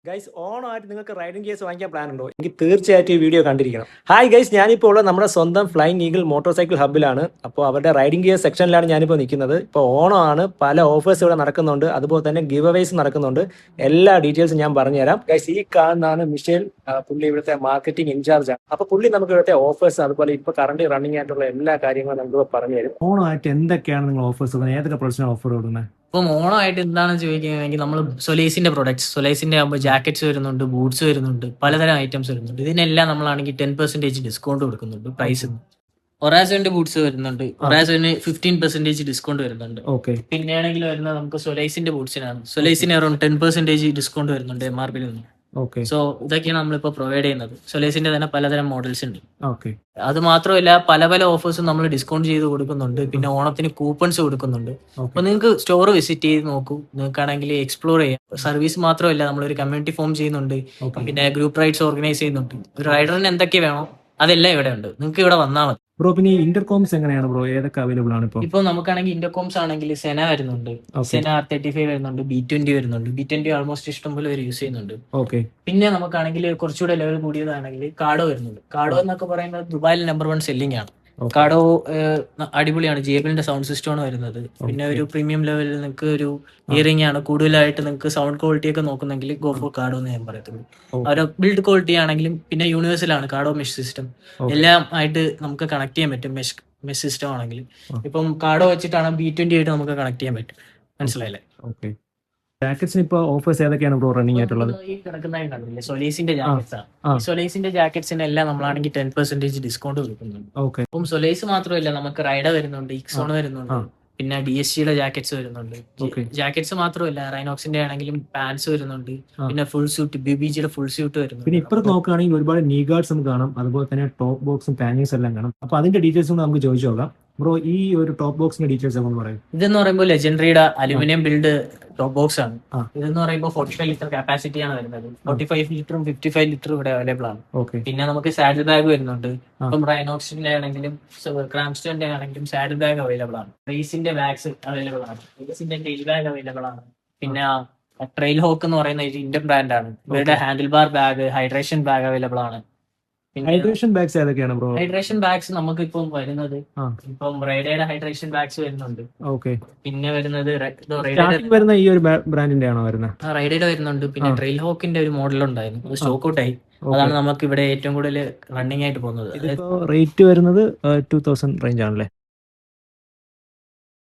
Guys ഓണമായിട്ട് നിങ്ങൾക്ക് riding gears വാങ്ങിക്കാൻ plan ഉണ്ടോ? എനിക്ക് തീർച്ചയായിട്ടും ഈ വീഡിയോ കണ്ടിരിക്കണം. ഹായ് ഗൈസ്, ഞാനിപ്പോൾ ഉള്ളത് നമ്മുടെ സ്വന്തം ഫ്ലൈങ് ഈഗിൾ മോട്ടോർ സൈക്കിൾ ഹബ്ബിലാണ്. അപ്പോൾ അവരുടെ റൈഡിംഗ് ഗിയർ സെക്ഷനിലാണ് ഞാനിപ്പോൾ നിൽക്കുന്നത്. ഇപ്പോൾ ഓണമാണ്, പല ഓഫേഴ്സ് ഇവിടെ നടക്കുന്നുണ്ട്, അതുപോലെ തന്നെ ഗിവ് അവേസ് നടക്കുന്നുണ്ട്. എല്ലാ ഡീറ്റെയിൽസും ഞാൻ പറഞ്ഞുതരാം. ഗൈസ്, ഈ കാണുന്നതാണ് മിഷേൽ. പുള്ളി ഇവിടുത്തെ മാർക്കറ്റിംഗ് ഇൻചാർജ് ആണ്. അപ്പോൾ പുള്ളി നമുക്ക് ഇവിടുത്തെ ഓഫേഴ്സ് അതുപോലെ ഇപ്പോൾ കറണ്ട് റണ്ണിംഗ് ആയിട്ടുള്ള എല്ലാ കാര്യങ്ങളും നമുക്ക് പറഞ്ഞു തരും. ഓണമായിട്ട് എന്തൊക്കെയാണ് നിങ്ങൾ ഓഫേഴ്സ്, ഏതൊക്കെ പ്രൊഡക്ട്സിനാണ് ഓഫർ കൊടുക്കുന്നത്? ഇപ്പം ഓണമായിട്ട് എന്താണെന്ന് ചോദിക്കുകയാണെങ്കിൽ നമ്മൾ സൊലൈസിന്റെ പ്രൊഡക്ട്സ്, സൊലൈസിന്റെ ആകുമ്പോൾ ജാക്കറ്റ്സ് വരുന്നുണ്ട്, ബൂട്ട്സ് വരുന്നുണ്ട്, പലതരം ഐറ്റംസ് വരുന്നുണ്ട്. ഇതിനെല്ലാം നമ്മളാണെങ്കിൽ 10% ഡിസ്കൗണ്ട് കൊടുക്കുന്നുണ്ട് പ്രൈസ്. ഒറാസോന്റെ ബൂട്ട്സ് വരുന്നുണ്ട്, ഒറാസോന് 15% ഡിസ്കൗണ്ട് വരുന്നുണ്ട്. ഓക്കെ. പിന്നെയാണെങ്കിൽ വരുന്നത് നമുക്ക് സൊലൈസിന്റെ ബൂട്ട്സിനാണ്. സൊലൈസിന് അറൗണ്ട് 10% ഡിസ്കൗണ്ട് വരുന്നുണ്ട് MRP നിന്ന്. ഓക്കെ. സോ ഇതൊക്കെയാണ് നമ്മളിപ്പോൾ പ്രൊവൈഡ് ചെയ്യുന്നത്. സൊലൈസിന്റെ തന്നെ പലതരം മോഡൽസ് ഉണ്ട്. ഓക്കെ. അത് മാത്രമല്ല, പല പല ഓഫേഴ്സും നമ്മൾ ഡിസ്കൗണ്ട് ചെയ്ത് കൊടുക്കുന്നുണ്ട്. പിന്നെ ഓണത്തിന് കൂപ്പൺസ് കൊടുക്കുന്നുണ്ട്. അപ്പൊ നിങ്ങൾക്ക് സ്റ്റോർ വിസിറ്റ് ചെയ്ത് നോക്കൂ. നിങ്ങൾക്കാണെങ്കിൽ എക്സ്പ്ലോർ ചെയ്യാം. സർവീസ് മാത്രമല്ല, നമ്മളൊരു കമ്മ്യൂണിറ്റി ഫോം ചെയ്യുന്നുണ്ട്. പിന്നെ ഗ്രൂപ്പ് റൈഡ്സ് ഓർഗനൈസ് ചെയ്യുന്നുണ്ട്. ഒരു റൈഡറിന് എന്തൊക്കെ വേണോ അതെല്ലാം ഇവിടെ ഉണ്ട്. നിങ്ങൾക്ക് ഇവിടെ വന്നാൽ മതി. ബ്രോ, പിന്നെ ഇന്റർകോംസ് എങ്ങനെയാണ് ബ്രോ? ഏതൊക്കെ അവൈലബിൾ ആണ് ഇപ്പോൾ? ഇപ്പൊ നമുക്കാണെങ്കിൽ ഇന്റർകോംസ് ആണെങ്കിൽ സെന വരുന്നുണ്ട്, സെന R35 വരുന്നുണ്ട്, B20 വരുന്നുണ്ട്. B20 ആൾമോസ്റ്റ് ഇഷ്ടംപോലെ പേര് യൂസ് ചെയ്യുന്നുണ്ട്. ഓക്കെ. പിന്നെ നമുക്കാണെങ്കിൽ കുറച്ചുകൂടെ ലെവൽ കൂടിയതാണെങ്കിൽ കാഡോ വരുന്നുണ്ട്. കാഡോ എന്നൊക്കെ പറയുന്നത് ദുബായിൽ നമ്പർ 1 സെല്ലിംഗ് ആണ്. കാഡോ അടിപൊളിയാണ്. JBLന്റെ സൗണ്ട് സിസ്റ്റം ആണ് വരുന്നത്. പിന്നെ ഒരു പ്രീമിയം ലെവലിൽ നിങ്ങൾക്ക് ഒരു ഇയറിംഗ് ആണ്. കൂടുതലായിട്ട് നിങ്ങൾക്ക് സൗണ്ട് ക്വാളിറ്റി ഒക്കെ നോക്കുന്നെങ്കിൽ ഗോ ഫോർ കാഡോ എന്ന് ഞാൻ പറയത്തുള്ളൂ. അവരുടെ ബിൽഡ് ക്വാളിറ്റി ആണെങ്കിലും പിന്നെ യൂണിവേഴ്സൽ ആണ് കാഡോ മെഷ് സിസ്റ്റം. എല്ലാം ആയിട്ട് നമുക്ക് കണക്ട് ചെയ്യാൻ പറ്റും. മെഷ് സിസ്റ്റം ആണെങ്കിൽ ഇപ്പം കാഡോ വെച്ചിട്ടാണ് B20 ആയിട്ട് നമുക്ക് കണക്ട് ചെയ്യാൻ പറ്റും. മനസ്സിലായില്ലേ? ഓക്കെ. ജാക്കറ്റ്സിന് ഇപ്പോൾ ഓഫേഴ്സ് ഏതൊക്കെയാണ് ബ്രോ റണ്ണിംഗ് ആയിട്ടുള്ളത്? ഈ കിടക്കുന്നതായി കണ്ടില്ലേ, സൊലൈസിന്റെ ജാക്കറ്റ്സ് ആണ്. സൊലൈസിന്റെ ജാക്കറ്റ്സിന് എല്ലാം നമ്മളാണെങ്കിൽ 10% ഡിസ്കൗണ്ട് കൊടുക്കുന്നുണ്ട്. ഓക്കെ. അപ്പം സൊലൈസ് മാത്രമല്ല, നമുക്ക് റൈഡർ വരുന്നുണ്ട്, ഇക്സോൺ വരുന്നുണ്ട്, പിന്നെ DSGയുടെ ജാക്കറ്റ്സ് വരുന്നുണ്ട്. ജാക്കറ്റ്സ് മാത്രമല്ല, റൈനോക്സിന്റെ ആണെങ്കിലും പാൻസ് വരുന്നുണ്ട്. പിന്നെ ഫുൾ സ്യൂട്ട്, BBGയുടെ ഫുൾ സ്യൂട്ട് വരുന്നുണ്ട്. പിന്നെ ഇപ്പുറത്ത് നോക്കുകയാണെങ്കിൽ ഒരുപാട് നീ ഗാർഡ്സ് നമുക്ക് കാണാം, അതുപോലെ തന്നെ ടോപ്പ് ബോക്സും പാനിങ്സ് എല്ലാം കാണാം. അപ്പൊ അതിന്റെ ഡീറ്റെയിൽസ് നമുക്ക് ചോദിച്ചു നോക്കാം. ബ്രോ, ഈ ഒരു ടോപ്പ് ബോക്സിന്റെ ഡീറ്റെയിൽസ് ഒക്കെ പറയും. ഇതെന്ന് പറയുമ്പോൾ ലെജൻഡറിയുടെ അലുമിനിയം ബിൽഡ് ടോപ്പ് ബോക്സ് ആണ്. ഇതെന്ന് പറയുമ്പോൾ 45 ലിറ്റർ കപ്പാസിറ്റി ആണ് വരുന്നത്. 45 ലിറ്ററും 55 ലിറ്ററും ഇവിടെ അവൈലബിൾ ആണ്. പിന്നെ നമുക്ക് സാഡിൽ ബാഗ് വരുന്നുണ്ട്. ഇപ്പം റൈനോക്സിന്റെ ആണെങ്കിലും ക്രാംസ്റ്റോന്റെ ആണെങ്കിലും സാഡിൽ ബാഗ് അവൈലബിൾ ആണ്. റേസിന്റെ ബാഗ്സ് അവൈലബിൾ ആണ്. റേസിന്റെ ടെയിൽ ബാഗ് അവൈലബിൾ ആണ്. പിന്നെ ട്രെയിൽ ഹോക്ക് എന്ന് പറയുന്ന ഒരു ഇന്ത്യൻ ബ്രാൻഡ് ആണ്. ഇവരുടെ handle bar bag, hydration bag available ആണ്. ഹൈഡ്രേഷൻ ബാഗ്സ് ഏതൊക്കെയാണ് ബ്രോ? ഹൈഡ്രേഷൻ ബാഗ്സ് നമുക്ക് ഇപ്പം വരുന്നത്, ഇപ്പം റൈഡയുടെ ഹൈഡ്രേഷൻ ബാഗ്സ് വരുന്നുണ്ട്. ഓക്കെ. പിന്നെ വരുന്നത് വരുന്ന ഈ ഒരു ബ്രാൻഡിന്റെ ആണോ വരുന്നത്? റൈഡയുടെ വരുന്നുണ്ട്. പിന്നെ ട്രെയിൽ ഹോക്കിന്റെ ഒരു മോഡൽ ഉണ്ടായിരുന്നു, അത് സ്റ്റോക്ക് ഔട്ട് ആയി. അതാണ് നമുക്ക് ഇവിടെ ഏറ്റവും കൂടുതൽ റണ്ണിംഗ് ആയിട്ട് പോകുന്നത്. റേറ്റ് വരുന്നത് 2000 റേഞ്ച് ആണല്ലേ?